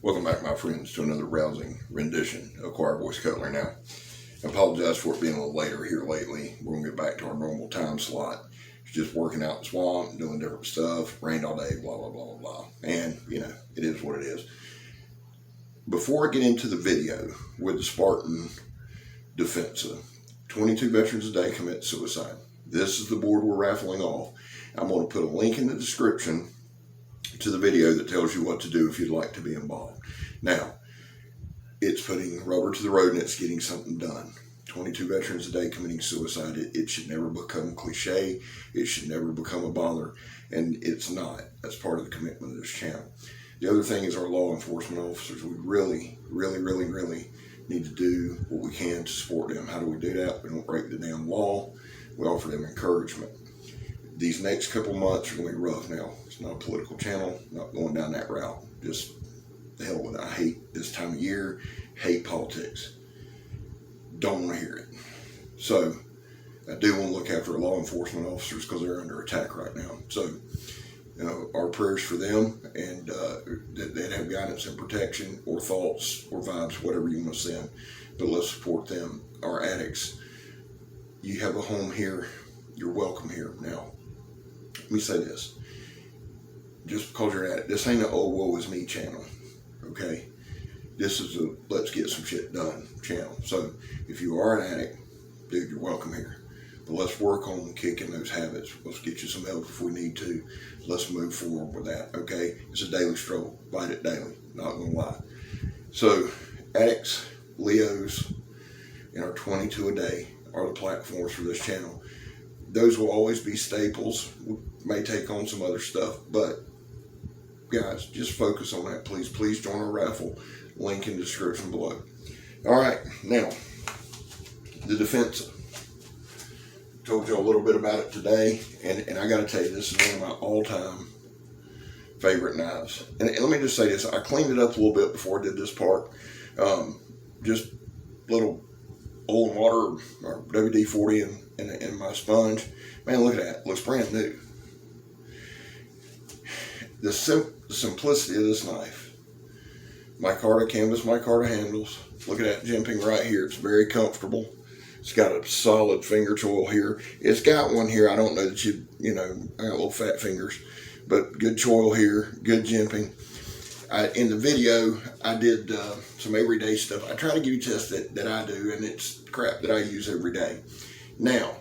Welcome back, my friends, to another rousing rendition of Choir Voice Cutlery. Now, I apologize for it being a little later here lately. We're going to get back to our normal time slot. It's just working out in the swamp, doing different stuff, rained all day, blah, blah, blah, blah, blah. And, you know, it is what it is. Before I get into the video with the Spartan Difensa, 22 veterans a day commit suicide. This is the board we're raffling off. I'm going to put a link in the description to the video that tells you what to do if you'd like to be involved. Now, it's putting rubber to the road and it's getting something done. 22 veterans a day committing suicide. It should never become cliche. It should never become a bother. And it's not. That's part of the commitment of this channel. The other thing is our law enforcement officers. We really need to do what we can to support them. How do we do that? We don't break the damn law. We offer them encouragement. These next couple months are going to be rough. Now, it's not a political channel, not going down that route. Just the hell with it. I hate this time of year, hate politics. Don't want to hear it. So, I do want to look after our law enforcement officers because they're under attack right now. So, you know, our prayers for them, and that they'd have guidance and protection, or thoughts, or vibes, whatever you want to send. But let's support them. Our addicts, you have a home here. You're welcome here. Now, let me say this. Just because you're an addict, this ain't an oh woe is me channel, okay? This is a let's get some shit done channel. So if you are an addict, dude, you're welcome here. But let's work on kicking those habits. Let's get you some help if we need to. Let's move forward with that, okay? It's a daily stroll. Fight it daily, not gonna lie. So addicts, Leos, and our 22 a day are the platforms for this channel. Those will always be staples. We may take on some other stuff, but guys, just focus on that, please. Please join our raffle. Link in the description below. All right, now, the Difensa. Told you a little bit about it today, and I got to tell you, this is one of my all-time favorite knives. And let me just say this. I cleaned it up a little bit before I did this part. Just little oil and water, or WD-40 and my sponge. Man, look at that. It looks brand new. The simplicity of this knife. Micarta canvas, micarta handles. Look at that jimping right here. It's very comfortable. It's got a solid finger choil here. It's got one here. I don't know that you know, I got little fat fingers, but good choil here, good jimping. In the video, I did some everyday stuff. I try to give you tests that I do, and it's crap that I use every day. Now,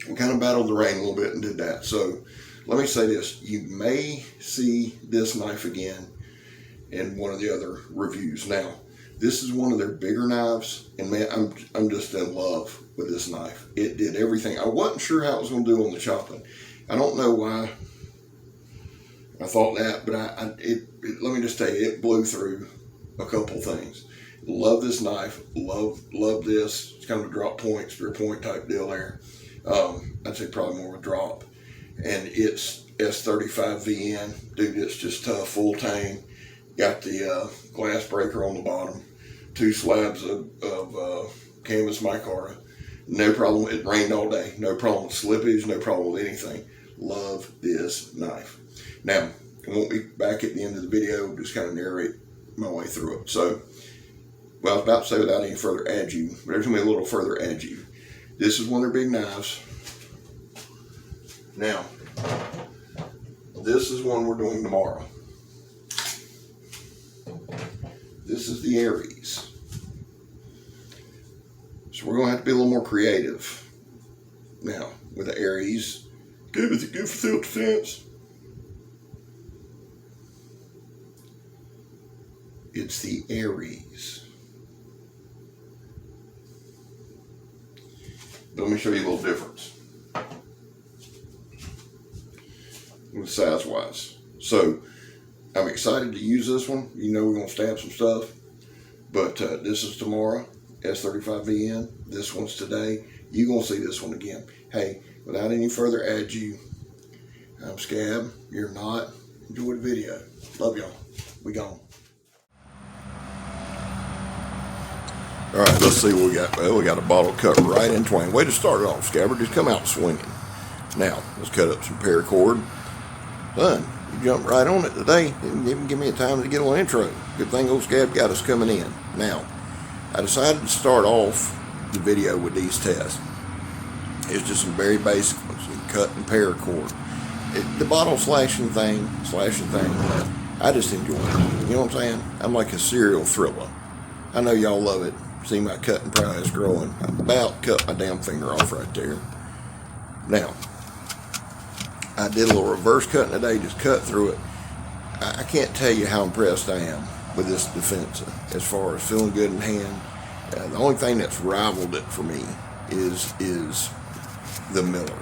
we kind of battled the rain a little bit and did that. So let me say this. You may see this knife again in one of the other reviews. Now, this is one of their bigger knives, and man, I'm just in love with this knife. It did everything. I wasn't sure how it was going to do on the chopping. I don't know why I thought that, but let me just tell you, it blew through a couple things. Love this knife. Love this. It's kind of a drop point, spear point type deal there. I'd say probably more of a drop. And it's S35 VN. Dude, it's just tough, full tang. Got the glass breaker on the bottom. 2 slabs of canvas micarta. No problem. It rained all day. No problem with slippage. No problem with anything. Love this knife. Now, I won't be back at the end of the video. Just kind of narrate my way through it. So, well, I was about to say without any further ado, but there's going to be a little further ado. This is one of their big knives. Now, this is one we're doing tomorrow. This is the Aries. So we're going to have to be a little more creative. Now, with the Aries, good with the good for self-defense. It's the Aries. Let me show you a little difference with size-wise. So, I'm excited to use this one. You know we're going to stab some stuff. But this is tomorrow, S35 VN. This one's today. You're going to see this one again. Hey, without any further ado, I'm Scab. You're not. Enjoy the video. Love y'all. We gone. All right, let's see what we got. Well, we got a bottle cut right in twain. Way to start it off, Scabber. Just come out swinging. Now, let's cut up some paracord. Done. You jumped right on it today. Didn't even give me a time to get on intro. Good thing old Scab got us coming in. Now, I decided to start off the video with these tests. It's just some very basic ones. Cut and paracord. The bottle slashing thing, I just enjoy it. You know what I'm saying? I'm like a serial thriller. I know y'all love it. See my cutting prowess growing. I about cut my damn finger off right there. Now, I did a little reverse cutting today, just cut through it. I can't tell you how impressed I am with this Difensa as far as feeling good in hand. The only thing that's rivaled it for me is the Miller.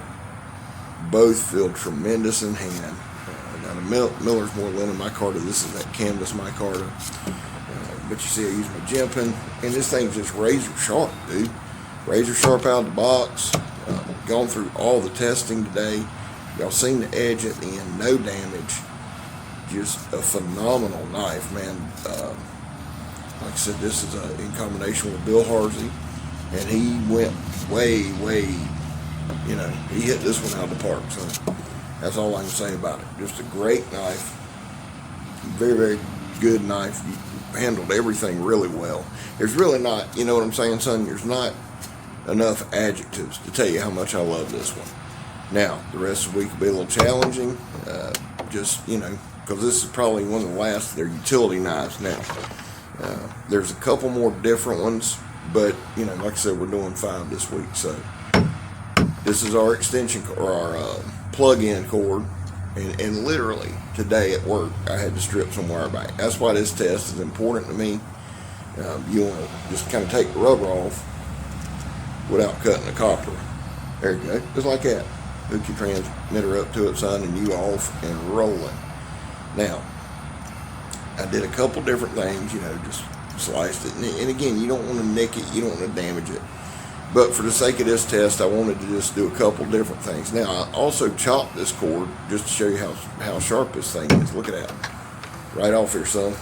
Both feel tremendous in hand. Now the Miller's more linen micarta. This is that canvas micarta. But you see I use my jimping, and this thing's just razor sharp, dude. Razor sharp out of the box. Gone through all the testing today. Y'all seen the edge at the end, no damage. Just a phenomenal knife, man. Like I said, this is in combination with Bill Harsey, and he went way, you know, he hit this one out of the park. So that's all I can say about it. Just a great knife. Very good knife. You handled everything really well. There's really not, you know what I'm saying, son? There's not enough adjectives to tell you how much I love this one. Now, the rest of the week will be a little challenging, just, you know, because this is probably one of the last of their utility knives now. There's a couple more different ones, but, you know, like I said, we're doing 5 this week. So this is our extension, or our plug-in cord, and literally today at work, I had to strip some wire back. That's why this test is important to me. You want to just kind of take the rubber off without cutting the copper. There you go, just like that. Hook your transmitter up to it, son, and you off and rolling. Now, I did a couple different things, you know, just sliced it. And again, you don't want to nick it, you don't want to damage it. But for the sake of this test, I wanted to just do a couple different things. Now, I also chopped this cord just to show you how sharp this thing is. Look at that. Right off here, son.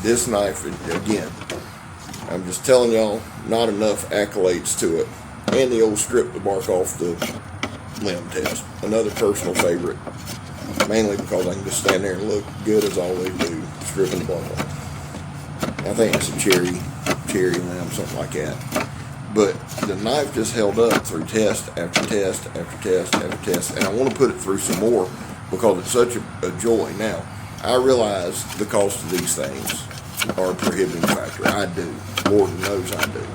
This knife, again, I'm just telling y'all, not enough accolades to it. And the old strip the bark off the limb test. Another personal favorite. Mainly because I can just stand there and look good as I always do, stripping the bark off. I think it's a cherry limb, something like that. But the knife just held up through test after test after test after test. And I want to put it through some more because it's such a joy. Now, I realize the cost of these things are a prohibiting factor. I do. Lord knows I do.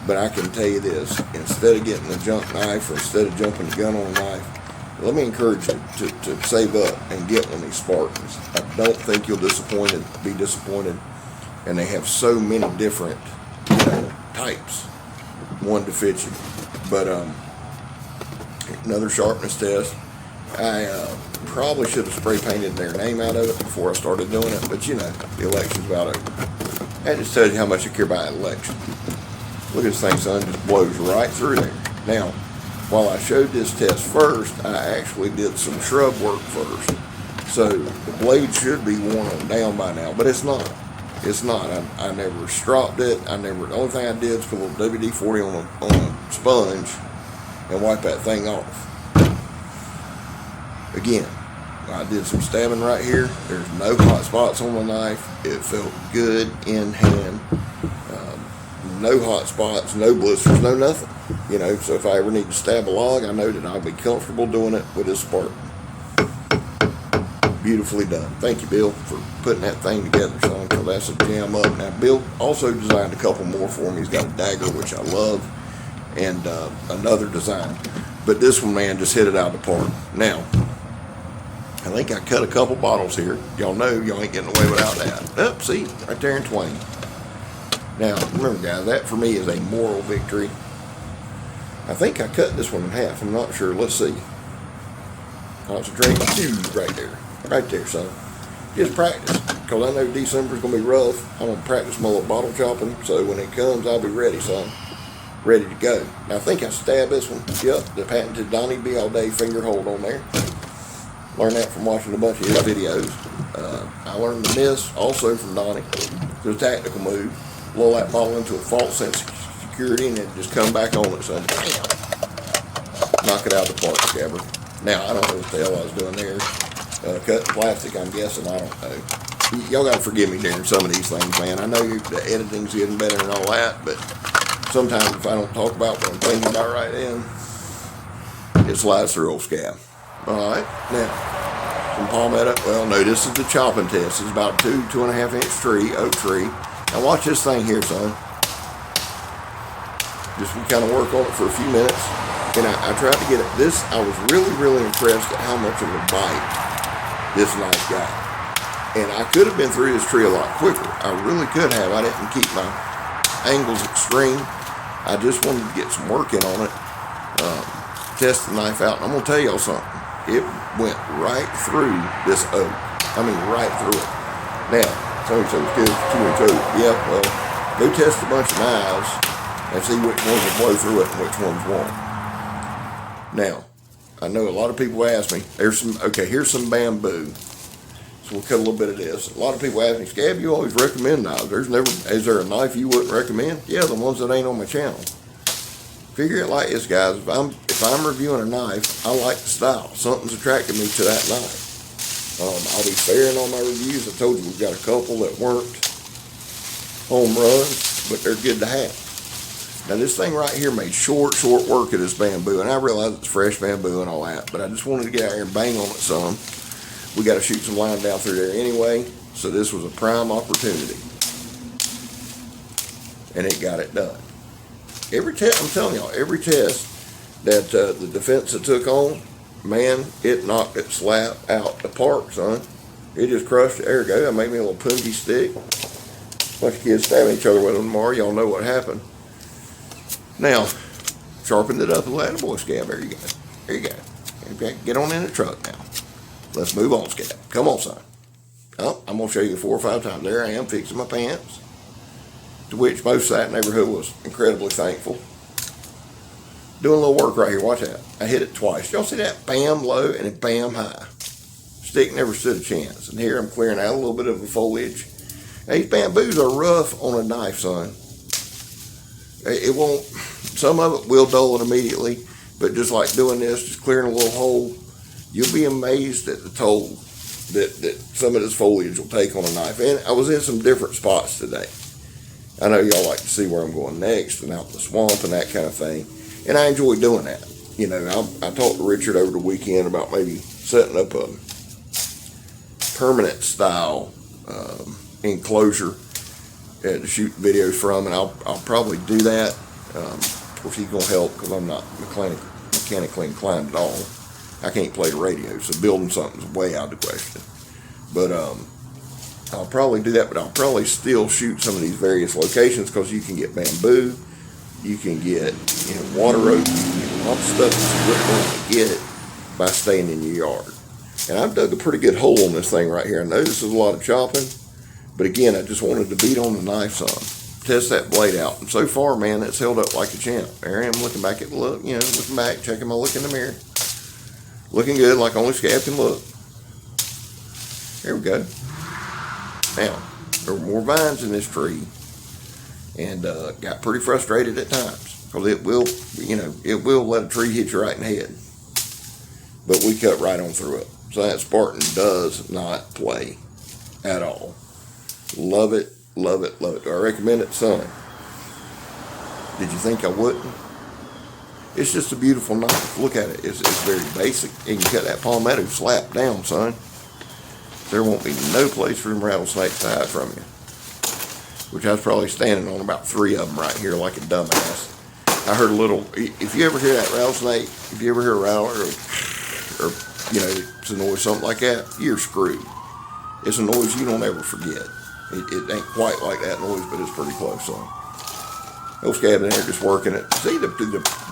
But I can tell you this, instead of getting a junk knife or instead of jumping the gun on a knife, let me encourage you to save up and get one of these Spartans. I don't think you'll be disappointed. And they have so many different, you know, types, one to fit you. But another sharpness test. I probably should have spray painted their name out of it before I started doing it, but you know, the election's about over. That just tells you how much I care about an election. Look at this thing, son, just blows right through there. Now, while I showed this test first, I actually did some shrub work first. So the blade should be worn on down by now, but it's not. It's not. I never stropped it. The only thing I did is put a little WD-40 on a sponge and wipe that thing off. Again, I did some stabbing right here. There's no hot spots on the knife. It felt good in hand. No hot spots, no blisters, no nothing. You know, so if I ever need to stab a log, I know that I'll be comfortable doing it with this Spartan. Beautifully done. Thank you, Bill, for putting that thing together, son, because that's a jam up. Now, Bill also designed a couple more for me. He's got a dagger, which I love, and another design. But this one, man, just hit it out of the park. Now, I think I cut a couple bottles here. Y'all know y'all ain't getting away without that. Oh, see, right there in twain. Now, remember, guys, that for me is a moral victory. I think I cut this one in half. I'm not sure. Let's see. Concentrate. Right there. Right there, son. Just practice. Because I know December's going to be rough. I'm going to practice my little bottle chopping. So when it comes, I'll be ready, son. Ready to go. Now, I think I stabbed this one. Yep, the patented Donnie B all day finger hold on there. Learned that from watching a bunch of his videos. I learned the miss also from Donnie. It's a tactical move. Blow that ball into a false sense of security and then just come back on it, son. Bam! Knock it out of the park, Scabber. Now, I don't know what the hell I was doing there. Cutting plastic, I'm guessing, I don't know. Y'all gotta forgive me during some of these things, man. I know the editing's getting better and all that, but sometimes if I don't talk about what I'm thinking about right then, it slides through old scab. Alright, now, some palmetto. Well, no, this is the chopping test. It's about a 2.5 inch tree, oak tree. Now watch this thing here, son. Just we kind of work on it for a few minutes. And I tried to get it. This, I was really impressed at how much of a bite this knife got. And I could have been through this tree a lot quicker. I really could have. I didn't keep my angles extreme. I just wanted to get some work in on it. Test the knife out. And I'm going to tell y'all something. It went right through this oak. I mean, right through it. Now, somebody said it's good, 2-inch oak. Yeah, well, go test a bunch of knives and see which ones will blow through it and which ones won't. Now, I know a lot of people ask me, here's some bamboo. So we'll cut a little bit of this. A lot of people ask me, Scab, you always recommend knives. Is there a knife you wouldn't recommend? Yeah, the ones that ain't on my channel. Figure it like this, guys. If I'm reviewing a knife, I like the style. Something's attracted me to that knife. I'll be fair in all my reviews. I told you we've got a couple that weren't home runs, but they're good to have. Now this thing right here made short work of this bamboo, and I realize it's fresh bamboo and all that, but I just wanted to get out here and bang on it some. We got to shoot some line down through there anyway, so this was a prime opportunity, and it got it done. Every test, I'm telling y'all, every test that the Difensa took on, man, it knocked it slap out the park, son. It just crushed it. There we go. I made me a little punji stick. Bunch of kids stabbing each other with them tomorrow. Y'all know what happened. Now, sharpened it up a little. Boy, Scab, there you go. There you go. Okay, get on in the truck now. Let's move on, Scab. Come on, son. Oh, I'm going to show you 4 or 5 times. There I am, fixing my pants. To which most of that neighborhood was incredibly thankful. Doing a little work right here. Watch that. I hit it twice. Y'all see that? Bam low and then bam high. Stick never stood a chance. And here I'm clearing out a little bit of the foliage. Now, these bamboos are rough on a knife, son. It won't, some of it will dull it immediately, but just like doing this, just clearing a little hole, you'll be amazed at the toll that some of this foliage will take on a knife. And I was in some different spots today. I know y'all like to see where I'm going next and out in the swamp and that kind of thing. And I enjoy doing that. You know, I talked to Richard over the weekend about maybe setting up a permanent style enclosure to shoot videos from, and I'll probably do that. Of course, he's going to help because I'm not mechanically inclined at all. I can't play the radio, so building something's way out of the question. But I'll probably do that, but I'll probably still shoot some of these various locations because you can get bamboo, you can get water rope, you can get a lot of stuff that you wouldn't want to get by staying in your yard. And I've dug a pretty good hole on this thing right here. I know this is a lot of chopping, but again, I just wanted to beat on the knife some, test that blade out. And so far, man, it's held up like a champ. There I am looking back at the look, looking back, checking my look in the mirror. Looking good, like only Scab can look. There we go. Now, there were more vines in this tree, and got pretty frustrated at times because it will let a tree hit you right in the head. But we cut right on through it. So that Spartan does not play at all. Love it, love it, love it. Do I recommend it, son? Did you think I wouldn't? It's just a beautiful knife. Look at it. It's very basic. And you cut that palmetto slap down, son. There won't be no place for them rattlesnakes to hide from you. Which I was probably standing on about 3 of them right here like a dumbass. I heard a little, if you ever hear that rattlesnake, if you ever hear a rattler or it's a noise, something like that, you're screwed. It's a noise you don't ever forget. It ain't quite like that noise, but it's pretty close, son. No Scab in there just working it. See the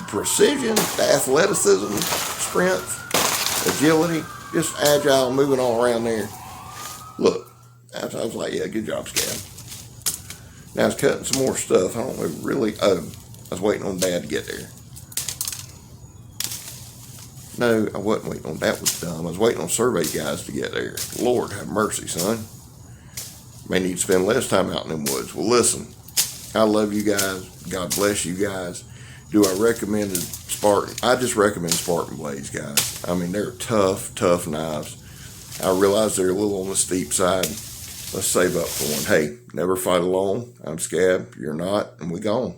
precision, the athleticism, strength, agility, just agile, moving all around there. Look, I was like, yeah, good job, Scab. Now I was cutting some more stuff. I don't know, really, I was waiting on Dad to get there. No, I wasn't waiting on, that was dumb. I was waiting on survey guys to get there. Lord have mercy, son. May need to spend less time out in them woods. Well, listen, I love you guys. God bless you guys. Do I recommend Spartan? I just recommend Spartan blades, guys. I mean, they're tough, tough knives. I realize they're a little on the steep side. Let's save up for one. Hey, never fight alone. I'm Scab. You're not, and we gone.